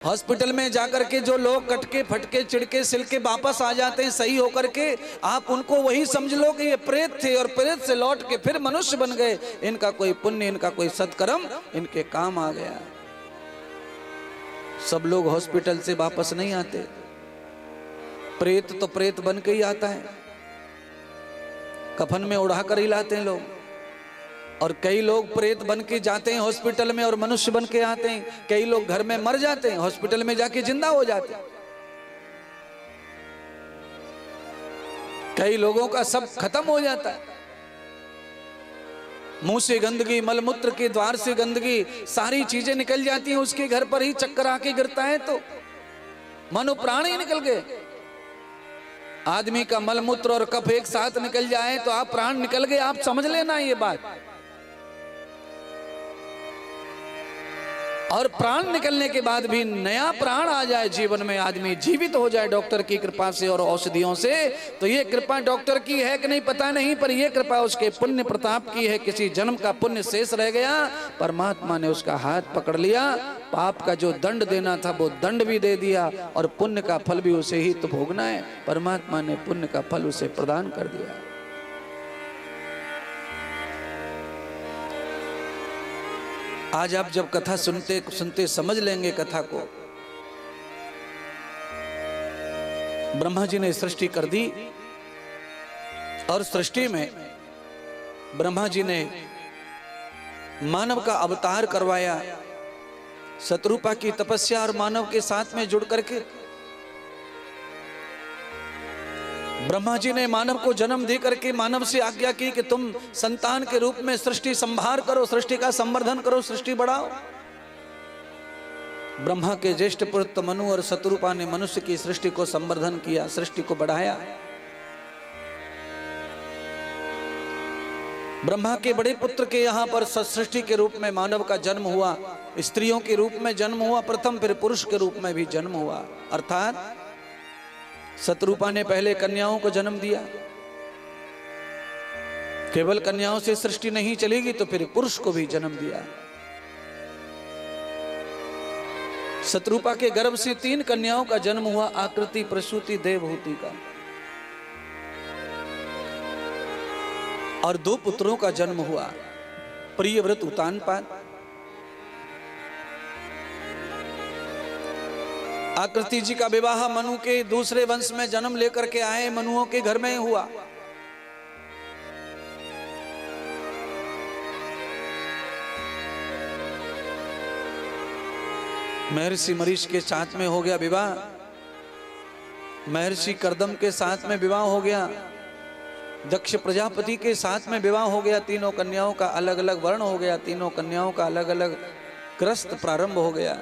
Hospital में जाकर के जो लोग कटके फटके चिड़के सिलके वापस आ जाते हैं सही होकर के, आप उनको वही समझ लो कि ये प्रेत थे और प्रेत से लौट के फिर मनुष्य बन गए। इनका कोई पुण्य, इनका कोई सत्कर्म इनके काम आ गया। सब लोग हॉस्पिटल से वापस नहीं आते। प्रेत तो प्रेत बन के ही आता है, कफन में उड़ा कर ही लाते हैं लोग। और कई लोग प्रेत बन के जाते हैं हॉस्पिटल में और मनुष्य बन के आते हैं। कई लोग घर में मर जाते हैं, हॉस्पिटल में जाके जिंदा हो जाते हैं। कई लोगों का सब खत्म हो जाता है। मुंह से गंदगी, मलमूत्र के द्वार से गंदगी, सारी चीजें निकल जाती हैं। उसके घर पर ही चक्कर आके गिरता है तो मनो प्राण ही निकल गए। आदमी का मलमूत्र और कफ एक साथ निकल जाए तो आप प्राण निकल गए, आप समझ लेना ये बात। और प्राण निकलने के बाद भी नया प्राण आ जाए जीवन में, आदमी जीवित हो जाए डॉक्टर की कृपा से और औषधियों से, तो ये कृपा डॉक्टर की है कि नहीं पता नहीं, पर ये कृपा उसके पुण्य प्रताप की है। किसी जन्म का पुण्य शेष रह गया, परमात्मा ने उसका हाथ पकड़ लिया, पाप का जो दंड देना था वो दंड भी दे दिया और पुण्य का फल भी उसे ही तो भोगना है। परमात्मा ने पुण्य का फल उसे प्रदान कर दिया। आज आप जब कथा सुनते सुनते समझ लेंगे कथा को। ब्रह्मा जी ने सृष्टि कर दी और सृष्टि में ब्रह्मा जी ने मानव का अवतार करवाया। शत्रुपा की तपस्या और मानव के साथ में जुड़ करके ब्रह्मा जी ने मानव को जन्म दे करके मानव से आज्ञा की कि तुम संतान के रूप में सृष्टि संभार करो, सृष्टि का संवर्धन करो, सृष्टि बढ़ाओ। ब्रह्मा के ज्येष्ठ पुत्र मनु और शत्रुपा ने मनुष्य की सृष्टि को संवर्धन किया, सृष्टि को बढ़ाया। ब्रह्मा के बड़े पुत्र के यहाँ पर सृष्टि के रूप में मानव का जन्म हुआ, स्त्रियों के रूप में जन्म हुआ प्रथम, फिर पुरुष के रूप में भी जन्म हुआ। अर्थात शत्रुपा ने पहले कन्याओं को जन्म दिया। केवल कन्याओं से सृष्टि नहीं चलेगी तो फिर पुरुष को भी जन्म दिया। शत्रुपा के गर्भ से 3 कन्याओं का जन्म हुआ, आकृति, प्रसूति, देवहूति का, और 2 पुत्रों का जन्म हुआ, प्रियव्रत, उतानपाद। आकृति जी का विवाह मनु के दूसरे वंश में जन्म लेकर के आए, मनुओं के घर में हुआ। महर्षि मरीच के साथ में हो गया विवाह, महर्षि कर्दम के साथ में विवाह हो गया, दक्ष प्रजापति के साथ में विवाह हो गया। तीनों कन्याओं का अलग अलग वर्ण हो गया, तीनों कन्याओं का अलग अलग क्रस्त प्रारंभ हो गया।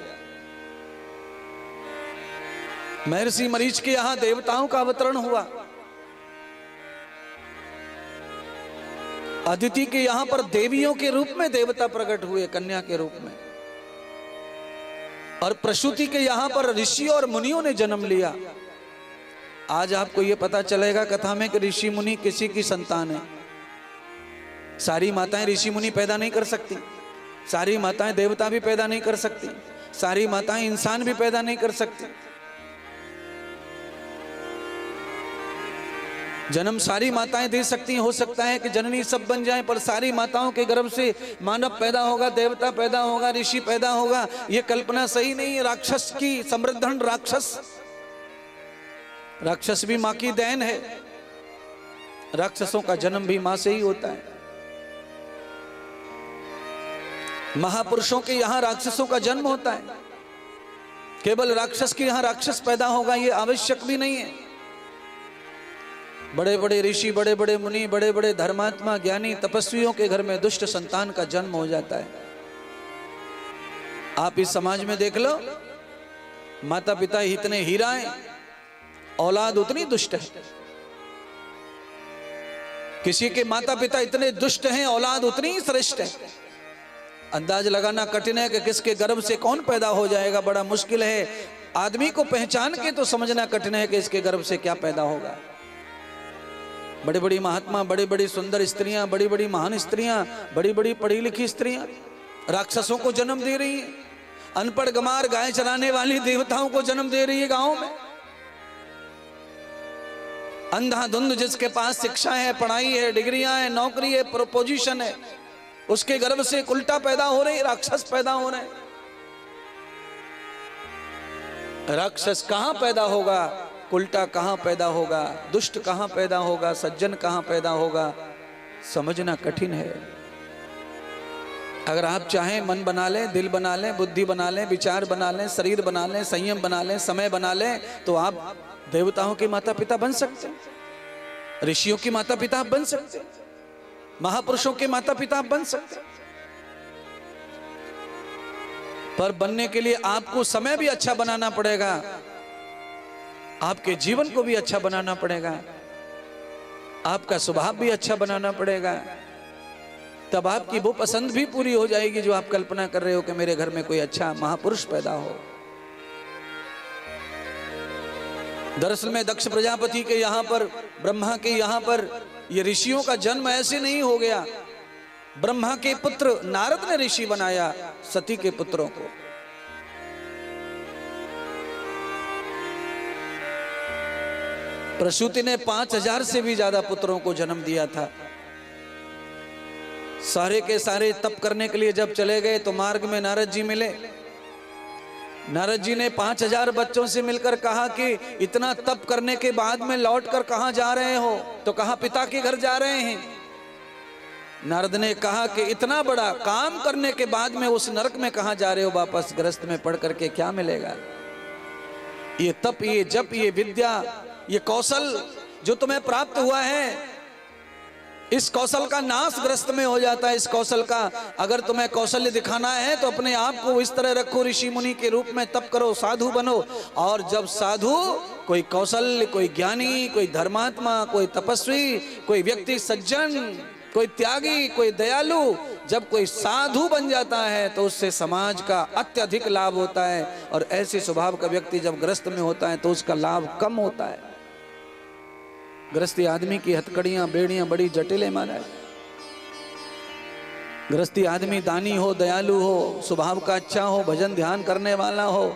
महर्षि मरीच के यहां देवताओं का अवतरण हुआ। अदिति के यहां पर देवियों के रूप में देवता प्रकट हुए, कन्या के रूप में। और प्रसूति के यहां पर ऋषि और मुनियों ने जन्म लिया। आज आपको यह पता चलेगा कथा में कि ऋषि मुनि किसी की संतान है। सारी माताएं ऋषि मुनि पैदा नहीं कर सकती, सारी माताएं देवता भी पैदा नहीं कर सकती, सारी माताएं इंसान भी पैदा नहीं कर सकती। जन्म सारी माताएं दे सकती हैं, हो सकता है कि जननी सब बन जाएं, पर सारी माताओं के गर्भ से मानव पैदा होगा, देवता पैदा होगा, ऋषि पैदा होगा, ये कल्पना सही नहीं है। राक्षस की समृद्धन, राक्षस भी मां की देन है। राक्षसों का जन्म भी मां से ही होता है। महापुरुषों के यहां राक्षसों का जन्म होता है। केवल राक्षस के यहां राक्षस पैदा होगा ये आवश्यक भी नहीं है। बड़े बड़े ऋषि, बड़े बड़े मुनि, बड़े बड़े धर्मात्मा, ज्ञानी, तपस्वियों के घर में दुष्ट संतान का जन्म हो जाता है। आप इस समाज में देख लो, माता पिता इतने हीरा हैं, औलाद उतनी दुष्ट है। किसी के माता पिता इतने दुष्ट हैं, औलाद उतनी ही श्रेष्ठ है। अंदाज लगाना कठिन है कि किसके गर्भ से कौन पैदा हो जाएगा, बड़ा मुश्किल है। आदमी को पहचान के तो समझना कठिन है कि इसके गर्भ से क्या पैदा होगा। बड़ी बड़ी महात्मा, बड़ी बड़ी सुंदर स्त्रियां, बड़ी बड़ी महान स्त्रियां, बड़ी बड़ी पढ़ी लिखी स्त्रियां राक्षसों को जन्म दे रही हैं। अनपढ़ गमार गाय चराने वाली देवताओं को जन्म दे रही है गांव में। अंधाधुंध जिसके पास शिक्षा है, पढ़ाई है, डिग्रियां है, नौकरी है, पोजीशन है, उसके गर्भ से उल्टा पैदा हो रही, राक्षस पैदा हो रहे। राक्षस कहां पैदा होगा, उल्टा कहां पैदा होगा, दुष्ट कहां पैदा होगा, सज्जन कहां पैदा होगा, समझना कठिन है। अगर आप चाहें मन बना लें, दिल बना लें, बुद्धि बना लें, विचार बना लें, शरीर बना लें, संयम बना लें, समय बना लें, तो आप देवताओं के माता पिता बन सकते हैं, ऋषियों के माता पिता बन सकते हैं, महापुरुषों के माता पिता बन सकते हैं। पर बनने के लिए आपको समय भी अच्छा बनाना पड़ेगा, आपके जीवन को भी अच्छा बनाना पड़ेगा, आपका स्वभाव भी अच्छा बनाना पड़ेगा। तब आपकी वो पसंद भी पूरी हो जाएगी जो आप कल्पना कर रहे हो कि मेरे घर में कोई अच्छा महापुरुष पैदा हो। दरअसल में दक्ष प्रजापति के यहाँ पर, ब्रह्मा के यहाँ पर ये ऋषियों का जन्म ऐसे नहीं हो गया। ब्रह्मा के पुत्र नारद ने ऋषि बनाया सती के पुत्रों को। प्रसूति ने 5000 से भी ज्यादा पुत्रों को जन्म दिया था। सारे के सारे तप करने के लिए जब चले गए तो मार्ग में नारद जी मिले। नारद जी ने 5000 बच्चों से मिलकर कहा कि इतना तप करने के बाद में लौटकर कहां जा रहे हो? तो कहा पिता के घर जा रहे हैं। नारद ने कहा कि इतना बड़ा काम करने के बाद में उस नरक में कहां जा रहे हो? वापस गृहस्थ में पढ़ करके क्या मिलेगा? ये तप, ये जप, ये विद्या, ये कौशल जो तुम्हें प्राप्त हुआ है, इस कौशल का नाश ग्रस्त में हो जाता है। इस कौशल का अगर तुम्हें कौशल्य दिखाना है तो अपने आप को इस तरह रखो, ऋषि मुनि के रूप में तप करो, साधु बनो। और जब साधु, कोई कौशल्य, कोई ज्ञानी, कोई धर्मात्मा, कोई तपस्वी, कोई व्यक्ति सज्जन, कोई त्यागी, कोई दयालु, जब कोई साधु बन जाता है तो उससे समाज का अत्यधिक लाभ होता है। और ऐसे स्वभाव का व्यक्ति जब ग्रस्त में होता है तो उसका लाभ कम होता है। गृहस्थी आदमी की हथकड़ियां, बेड़ियां बड़ी जटिल है महाराज। गृहस्थी आदमी दानी हो, दयालु हो, स्वभाव का अच्छा हो, भजन ध्यान करने वाला हो,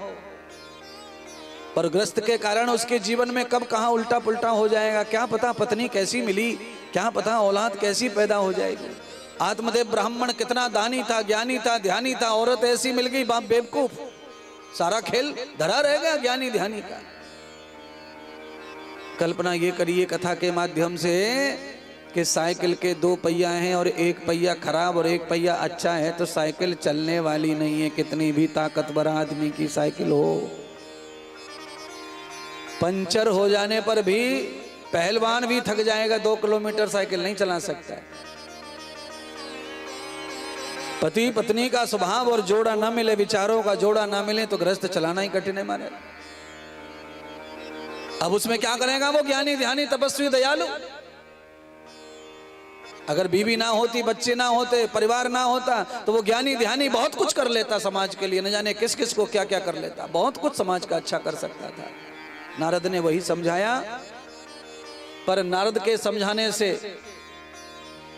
पर ग्रस्त के कारण उसके जीवन में कब कहां उल्टा पुल्टा हो जाएगा क्या पता। पत्नी कैसी मिली, क्या पता औलाद कैसी पैदा हो जाएगी। आत्मदेव ब्राह्मण कितना दानी था, ज्ञानी था, ध्यानी था, औरत ऐसी मिल गई बाप बेवकूफ, सारा खेल धरा रह गया ज्ञानी ध्यानी का। कल्पना ये करिए कथा के माध्यम से कि साइकिल के 2 पहिया हैं और एक पहिया खराब और एक पहिया अच्छा है तो साइकिल चलने वाली नहीं है, कितनी भी ताकतवर आदमी की साइकिल हो। पंचर हो जाने पर भी पहलवान भी थक जाएगा, 2 किलोमीटर साइकिल नहीं चला सकता है। पति पत्नी का स्वभाव और जोड़ा ना मिले, विचारों का जोड़ा ना मिले तो गृहस्थ चलाना ही कठिन है मारे। अब उसमें क्या करेगा वो ज्ञानी ध्यानी तपस्वी दयालु? अगर बीवी ना होती, बच्चे ना होते, परिवार ना होता तो वो ज्ञानी ध्यानी बहुत कुछ कर लेता समाज के लिए, न जाने किस किस को क्या क्या कर लेता, बहुत कुछ समाज का अच्छा कर सकता था। नारद ने वही समझाया, पर नारद के समझाने से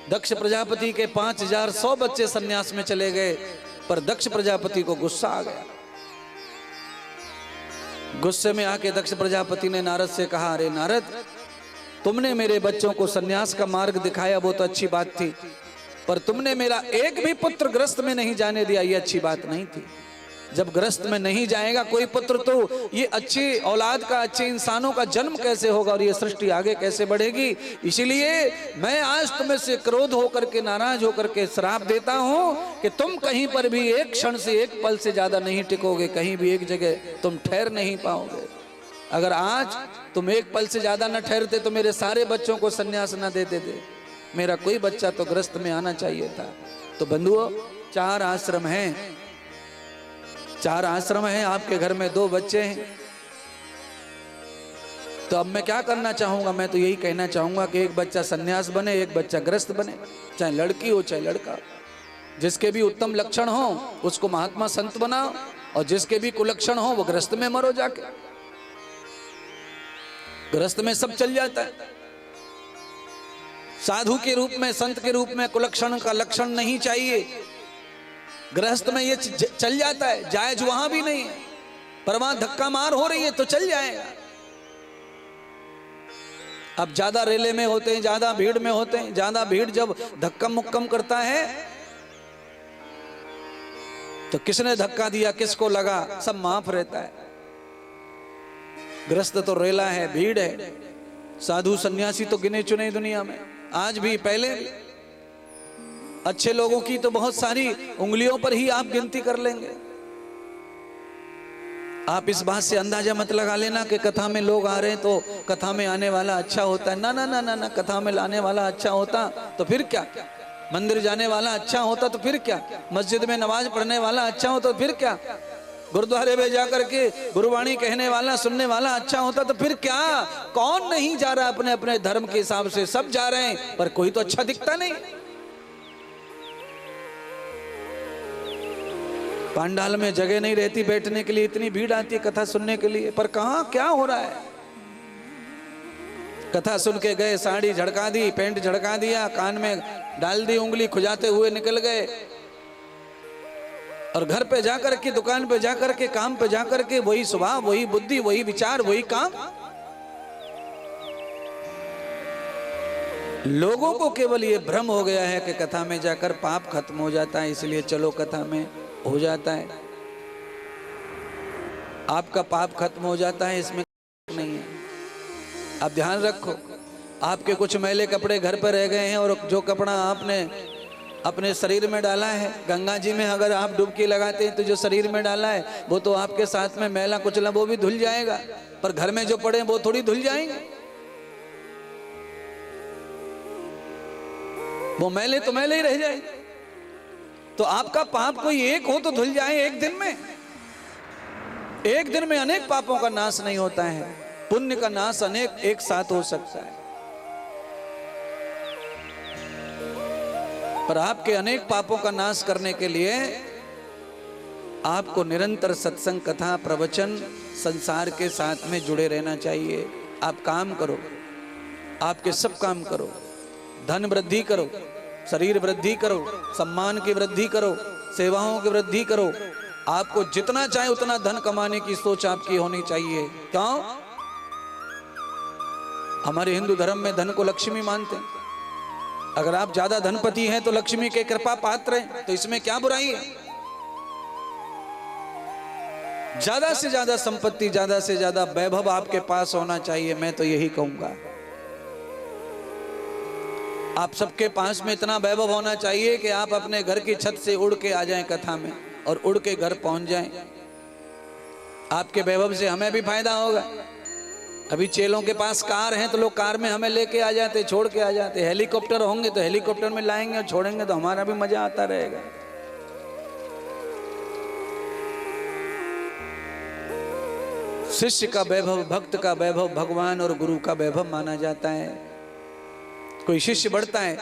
दक्ष प्रजापति के 5100 बच्चे सन्यास में चले गए। पर दक्ष प्रजापति को गुस्सा आ गया। गुस्से में आके दक्ष प्रजापति ने नारद से कहा, अरे नारद, तुमने मेरे बच्चों को सन्यास का मार्ग दिखाया, वो तो अच्छी बात थी, पर तुमने मेरा एक भी पुत्र ग्रस्त में नहीं जाने दिया, ये अच्छी बात नहीं थी। जब ग्रस्त में नहीं जाएगा कोई पुत्र तो ये अच्छी औलाद का, अच्छे इंसानों का जन्म कैसे होगा और ये सृष्टि आगे कैसे बढ़ेगी। इसीलिए मैं आज तुम्हें से क्रोध होकर के, नाराज होकर के श्राप देता हूं कि तुम कहीं पर भी एक क्षण से, एक पल से ज्यादा नहीं टिकोगे, कहीं भी एक जगह तुम ठहर नहीं पाओगे। अगर आज तुम एक पल से ज्यादा न ठहरते तो मेरे सारे बच्चों को सन्यास न देते थे, मेरा कोई बच्चा तो ग्रस्त में आना चाहिए था। तो बंधुओं, 4 आश्रम हैं, 4 आश्रम हैं, आपके घर में 2 बच्चे हैं। तो अब मैं क्या करना चाहूंगा? मैं तो यही कहना चाहूंगा कि एक बच्चा सन्यास बने, एक बच्चा ग्रस्त बने, चाहे लड़की हो चाहे लड़का। जिसके भी उत्तम लक्षण हो उसको महात्मा संत बनाओ, और जिसके भी कुलक्षण हो वो ग्रस्त में मरो जाके। ग्रस्त में सब चल जाता है। साधु के रूप में, संत के रूप में कुलक्षण का लक्षण नहीं चाहिए। गृहस्थ में ये चल जाता है, जायज वहां भी नहीं है, पर वहां धक्का मार हो रही है तो चल जाएगा। अब ज्यादा रेले में होते हैं, ज्यादा भीड़ में होते हैं, ज्यादा भीड़ जब धक्का मुक्कम करता है तो किसने धक्का दिया, किसको लगा, सब माफ रहता है। गृहस्थ तो रेला है, भीड़ है, साधु सन्यासी तो गिने चुने दुनिया में आज भी, पहले भी। अच्छे लोगों की तो बहुत सारी उंगलियों पर ही आप गिनती कर लेंगे। आप इस बात से अंदाजा मत लगा लेना कि कथा में लोग आ रहे हैं तो कथा में आने वाला अच्छा होता है। ना ना ना ना ना, कथा में लाने वाला अच्छा होता तो फिर क्या, मंदिर जाने वाला अच्छा होता तो फिर क्या, मस्जिद में नमाज पढ़ने वाला अच्छा होता तो फिर क्या, गुरुद्वारे में जाकर के गुरुवाणी कहने वाला, सुनने वाला अच्छा होता तो फिर क्या। कौन नहीं जा रहा अपने अपने धर्म के हिसाब से, सब जा रहे हैं, पर कोई तो अच्छा दिखता नहीं। पांडाल में जगह नहीं रहती बैठने के लिए, इतनी भीड़ आती है कथा सुनने के लिए, पर कहां क्या हो रहा है। कथा सुन के गए, साड़ी झड़का दी, पैंट झड़का दिया, कान में डाल दी उंगली, खुजाते हुए निकल गए, और घर पे जाकर के, दुकान पे जाकर के, काम पे जाकर के वही स्वभाव, वही बुद्धि, वही विचार, वही काम। लोगों को केवल ये भ्रम हो गया है कि कथा में जाकर पाप खत्म हो जाता है, इसलिए चलो कथा में, हो जाता है। आपका पाप खत्म हो जाता है, इसमें नहीं है। आप ध्यान रखो, आपके कुछ मैले कपड़े घर पर रह गए हैं, और जो कपड़ा आपने अपने शरीर में डाला है, गंगा जी में अगर आप डुबकी लगाते हैं तो जो शरीर में डाला है वो तो आपके साथ में मैला कुचला वो भी धुल जाएगा, पर घर में जो पड़े वो थोड़ी धुल जाएंगे। वो मैले तो मैले ही रह जाएंगे। तो आपका पाप कोई एक हो तो धुल जाए एक दिन में। एक दिन में अनेक पापों का नाश नहीं होता है, पुण्य का नाश अनेक एक साथ हो सकता है। पर आपके अनेक पापों का नाश करने के लिए आपको निरंतर सत्संग, कथा, प्रवचन, संसार के साथ में जुड़े रहना चाहिए। आप काम करो, आपके सब काम करो, धन वृद्धि करो, शरीर वृद्धि करो, सम्मान की वृद्धि करो, सेवाओं की वृद्धि करो। आपको जितना चाहे उतना धन कमाने की सोच आपकी होनी चाहिए। क्यों? हमारे हिंदू धर्म में धन को लक्ष्मी मानते हैं। अगर आप ज्यादा धनपति हैं तो लक्ष्मी के कृपा पात्र हैं, तो इसमें क्या बुराई है। ज्यादा से ज्यादा संपत्ति, ज्यादा से ज्यादा वैभव आपके पास होना चाहिए। मैं तो यही कहूंगा, आप सबके पास में इतना वैभव होना चाहिए कि आप अपने घर की छत से उड़ के आ जाएं कथा में, और उड़ के घर पहुंच जाएं। आपके वैभव से हमें भी फायदा होगा। अभी चेलों के पास कार हैं तो लोग कार में हमें लेके आ जाते, छोड़ के आ जाते। हेलीकॉप्टर होंगे तो हेलीकॉप्टर में लाएंगे और छोड़ेंगे, तो हमारा भी मजा आता रहेगा। शिष्य का वैभव, भक्त का वैभव भगवान और गुरु का वैभव माना जाता है। कोई शिष्य बढ़ता है,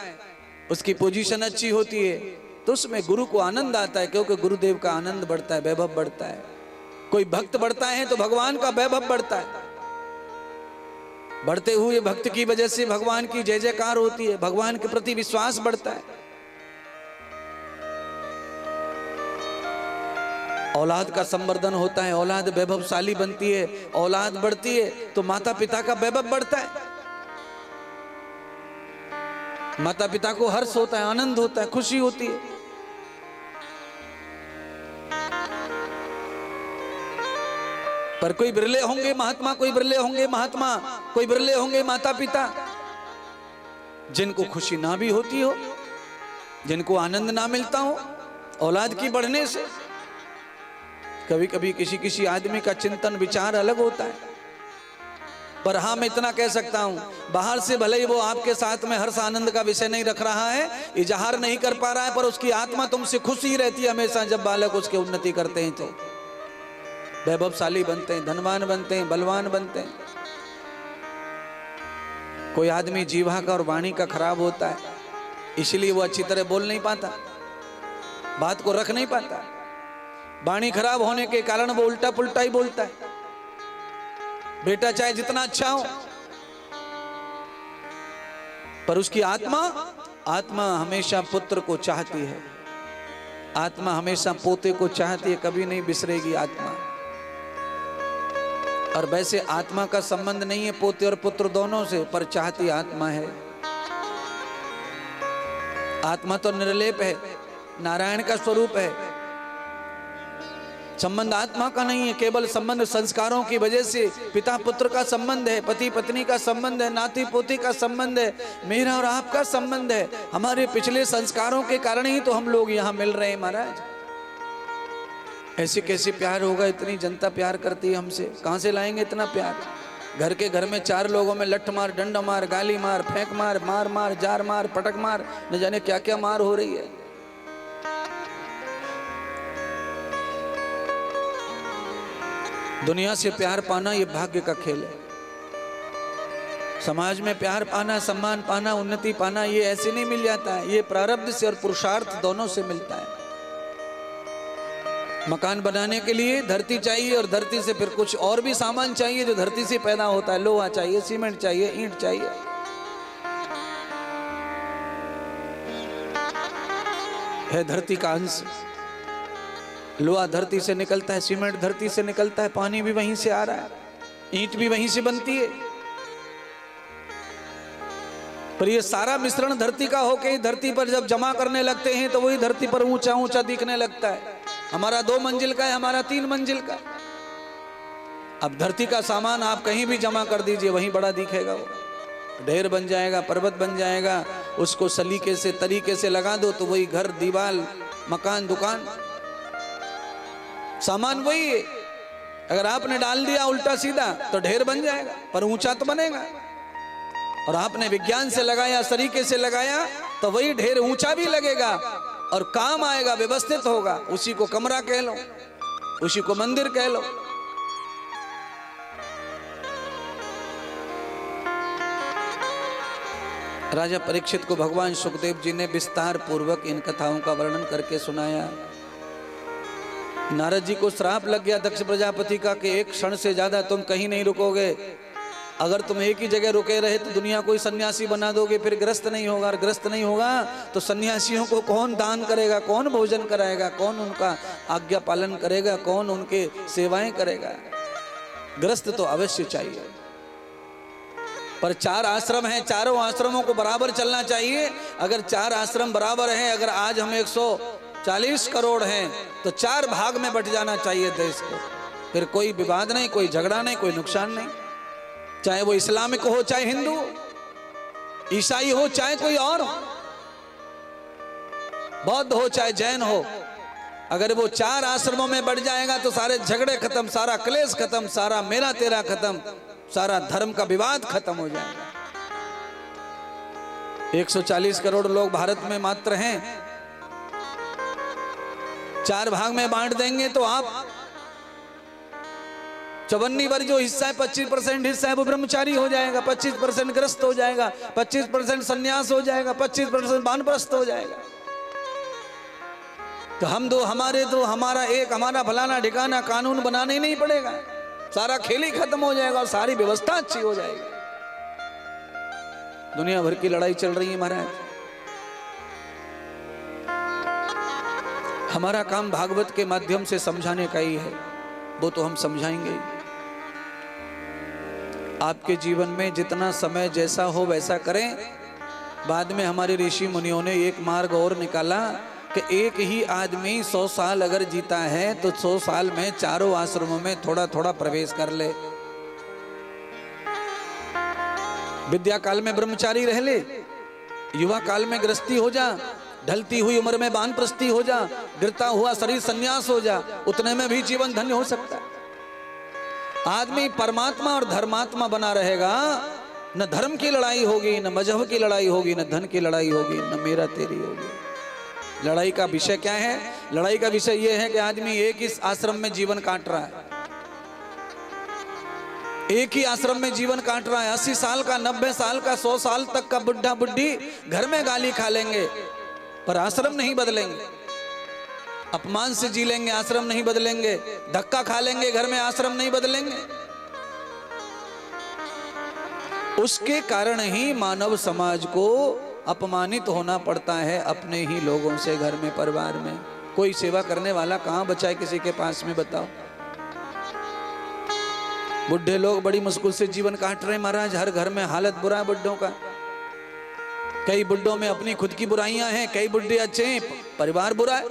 उसकी पोजीशन अच्छी होती है तो उसमें गुरु को आनंद आता है, क्योंकि गुरुदेव का आनंद बढ़ता है, वैभव बढ़ता है। कोई भक्त बढ़ता है तो भगवान का वैभव बढ़ता है। बढ़ते हुए भक्त की वजह से भगवान की जय जयकार होती है, भगवान के प्रति विश्वास बढ़ता है। औलाद का संवर्धन होता है, औलाद वैभवशाली बनती है, औलाद बढ़ती है तो माता पिता का वैभव बढ़ता है। माता पिता को हर्ष होता है, आनंद होता है, खुशी होती है। पर कोई बिरले होंगे महात्मा, कोई बिरले होंगे महात्मा, कोई बिरले होंगे माता पिता जिनको खुशी ना भी होती हो, जिनको आनंद ना मिलता हो औलाद की बढ़ने से। कभी कभी किसी किसी आदमी का चिंतन विचार अलग होता है, पर हाँ मैं इतना कह सकता हूं, बाहर से भले ही वो आपके साथ में हर्ष आनंद का विषय नहीं रख रहा है, इजहार नहीं कर पा रहा है, पर उसकी आत्मा तुमसे खुश ही रहती है हमेशा। जब बालक उसके उन्नति करते हैं तो वैभवशाली बनते हैं, धनवान बनते हैं, बलवान बनते हैं। कोई आदमी जीवा का और वाणी का खराब होता है, इसलिए वो अच्छी तरह बोल नहीं पाता, बात को रख नहीं पाता। वाणी खराब होने के कारण वो उल्टा पुल्टा ही बोलता है। बेटा चाहे जितना अच्छा हो, पर उसकी आत्मा हमेशा पुत्र को चाहती है। आत्मा हमेशा पोते को चाहती है, कभी नहीं बिसरेगी आत्मा। और वैसे आत्मा का संबंध नहीं है पोते और पुत्र दोनों से, पर चाहती आत्मा है। आत्मा तो निर्लेप है, नारायण का स्वरूप है। संबंध आत्मा का नहीं है, केवल संबंध संस्कारों की वजह से पिता पुत्र का संबंध है, पति पत्नी का संबंध है, नाती पोती का संबंध है, मेरा और आपका संबंध है। हमारे पिछले संस्कारों के कारण ही तो हम लोग यहाँ मिल रहे हैं महाराज। ऐसे कैसे प्यार होगा? इतनी जनता प्यार करती है हमसे, कहां से लाएंगे इतना प्यार? घर के घर में 4 लोगों में लठ मार, डंडा मार, गाली मार, फेंक मार, मार मार, जार मार, पटक मार, न जाने क्या क्या मार हो रही है। दुनिया से प्यार पाना ये भाग्य का खेल है। समाज में प्यार पाना, सम्मान पाना, उन्नति पाना ये ऐसे नहीं मिल जाता है, ये प्रारब्ध से और पुरुषार्थ दोनों से मिलता है। मकान बनाने के लिए धरती चाहिए और धरती से फिर कुछ और भी सामान चाहिए जो धरती से पैदा होता है। लोहा चाहिए, सीमेंट चाहिए, ईंट चाहिए। है धरती का अंश। लोहा धरती से निकलता है, सीमेंट धरती से निकलता है, पानी भी वहीं से आ रहा है, ईंट भी वहीं से बनती है। पर ये सारा मिश्रण धरती का होके धरती पर जब जमा करने लगते हैं तो वही धरती पर ऊंचा ऊंचा दिखने लगता है। हमारा 2 मंजिल का है, हमारा 3 मंजिल का। अब धरती का सामान आप कहीं भी जमा कर दीजिए, वहीं बड़ा दिखेगा। वो ढेर बन जाएगा, पर्वत बन जाएगा। उसको सलीके से तरीके से लगा दो तो वही घर, दीवार, मकान, दुकान, सामान वही है। अगर आपने डाल दिया उल्टा सीधा तो ढेर बन जाएगा, पर ऊंचा तो बनेगा। और आपने विज्ञान से लगाया, सरीके से लगाया तो वही ढेर ऊंचा भी लगेगा और काम आएगा, व्यवस्थित होगा। उसी को कमरा कह लो, उसी को मंदिर कह लो। राजा परीक्षित को भगवान सुखदेव जी ने विस्तार पूर्वक इन कथाओं का वर्णन करके सुनाया। नारद जी को श्राप लग गया दक्ष प्रजापति का कि एक क्षण से ज्यादा तुम कहीं नहीं रुकोगे। अगर तुम एक ही जगह रुके रहे तो दुनिया कोई सन्यासी बना दोगे, फिर ग्रस्त नहीं होगा। और ग्रस्त नहीं होगा तो सन्यासियों को कौन दान करेगा, कौन भोजन कराएगा, कौन उनका आज्ञा पालन करेगा, कौन उनके सेवाएं करेगा? ग्रस्त तो अवश्य चाहिए। पर 4 आश्रम हैं, चारों आश्रमों को बराबर चलना चाहिए। अगर 4 आश्रम बराबर हैं, अगर आज हम 140 करोड़ हैं तो 4 भाग में बट जाना चाहिए देश को। फिर कोई विवाद नहीं, कोई झगड़ा नहीं, कोई नुकसान नहीं। चाहे वो इस्लामिक हो, चाहे हिंदू, ईसाई हो, चाहे कोई और हो, बौद्ध हो, चाहे जैन हो। अगर वो 4 आश्रमों में बढ़ जाएगा तो सारे झगड़े खत्म, सारा क्लेश खत्म, सारा मेरा तेरा खत्म, सारा धर्म का विवाद खत्म हो जाएगा। 140 करोड़ लोग भारत में मात्र हैं। 4 भाग में बांट देंगे तो आप 54 वर्ग जो हिस्सा है, 25% हिस्सा है वो ब्रह्मचारी हो जाएगा, 25% ग्रस्त हो जाएगा, 25% संन्यास हो जाएगा, 25% वानप्रस्थ हो जाएगा। तो हम दो, हमारे दो, हमारा एक, हमारा फलाना ठिकाना कानून बनाना ही नहीं पड़ेगा। सारा खेल ही खत्म हो जाएगा और सारी व्यवस्था अच्छी हो जाएगी। दुनिया भर की लड़ाई चल रही है महाराज। हमारा काम भागवत के माध्यम से समझाने का ही है, वो तो हम समझाएंगे। आपके जीवन में जितना समय जैसा हो वैसा करें। बाद में हमारे ऋषि मुनियों ने एक मार्ग और निकाला कि एक ही आदमी 100 साल अगर जीता है तो 100 साल में चारों आश्रमों में थोड़ा थोड़ा प्रवेश कर ले। विद्या काल में ब्रह्मचारी रह ले, युवा काल में गृहस्थी हो जा, ढलती हुई उम्र में वानप्रस्थी हो जा, गिरता हुआ शरीर संन्यास हो जा, उतने में भी जीवन धन्य हो सकता है। आदमी परमात्मा और धर्मात्मा बना रहेगा, न धर्म की लड़ाई होगी, न मजहब की लड़ाई होगी, न धन की लड़ाई होगी, न मेरा तेरी होगी। लड़ाई का विषय क्या है? लड़ाई का विषय यह है कि आदमी एक ही आश्रम में जीवन काट रहा है, एक ही आश्रम में जीवन काट रहा है। 80 साल का, 90 साल का, 100 साल तक का बुढ़ा बुढ़ी घर में गाली खा लेंगे पर आश्रम नहीं बदलेंगे। अपमान से जी लेंगे, आश्रम नहीं बदलेंगे। धक्का खा लेंगे घर में, आश्रम नहीं बदलेंगे। उसके कारण ही मानव समाज को अपमानित होना पड़ता है अपने ही लोगों से, घर में, परिवार में। कोई सेवा करने वाला कहाँ बचा है किसी के पास में, बताओ। बुढ़े लोग बड़ी मुश्किल से जीवन काट रहे हैं महाराज, हर घर में हालत बुरा है बुढ़ों का। कई बुढ़ों में अपनी खुद की बुराइयां हैं, कई बुढ़े अच्छे हैं, परिवार बुरा है।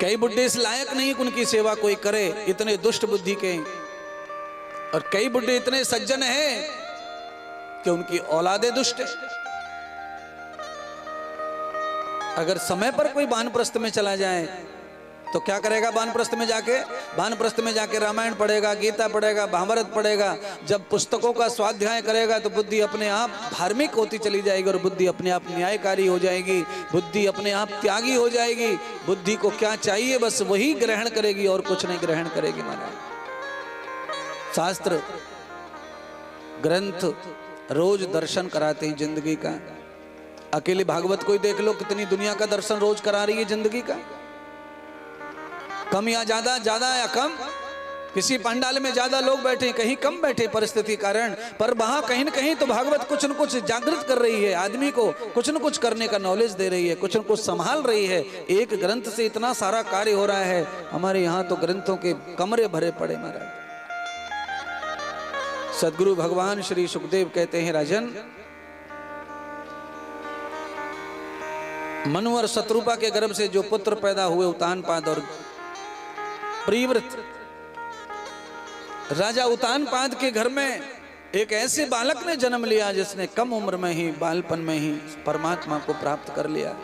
कई बुढ़े इस लायक नहीं कि उनकी सेवा कोई करे, इतने दुष्ट बुद्धि के। और कई बुढ़े इतने सज्जन हैं कि उनकी औलादे दुष्ट है। अगर समय पर कोई वानप्रस्थ में चला जाए तो क्या करेगा? वानप्रस्थ में जाके रामायण पढ़ेगा, गीता पढ़ेगा, महाभारत पढ़ेगा। जब पुस्तकों का स्वाध्याय करेगा तो बुद्धि अपने आप धार्मिक होती चली जाएगी और बुद्धि अपने आप न्यायकारी हो जाएगी, बुद्धि अपने आप त्यागी हो जाएगी। बुद्धि को क्या चाहिए? बस वही ग्रहण करेगी और कुछ नहीं ग्रहण करेगी महाराज। शास्त्र ग्रंथ रोज दर्शन कराते हैं जिंदगी का। अकेले भागवत को ही देख लो, कितनी दुनिया का दर्शन रोज करा रही है जिंदगी का। कम या ज्यादा, ज्यादा या कम। किसी पंडाल में ज्यादा लोग बैठे, कहीं कम बैठे परिस्थिति कारण, पर वहां कहीं न कहीं तो भागवत कुछ न कुछ जागृत कर रही है, आदमी को कुछ न कुछ करने का नॉलेज दे रही है, कुछ न कुछ संभाल रही है। एक ग्रंथ से इतना सारा कार्य हो रहा है। हमारे यहाँ तो ग्रंथों के कमरे भरे पड़े महाराज। सदगुरु भगवान श्री सुखदेव कहते हैं, राजन, मनु और शत्रुपा के गर्भ से जो पुत्र पैदा हुए, उतानपाद और प्रियव्रत, राजा उतानपाद के घर में एक ऐसे बालक ने जन्म लिया जिसने कम उम्र में ही, बालपन में ही परमात्मा को प्राप्त कर लिया।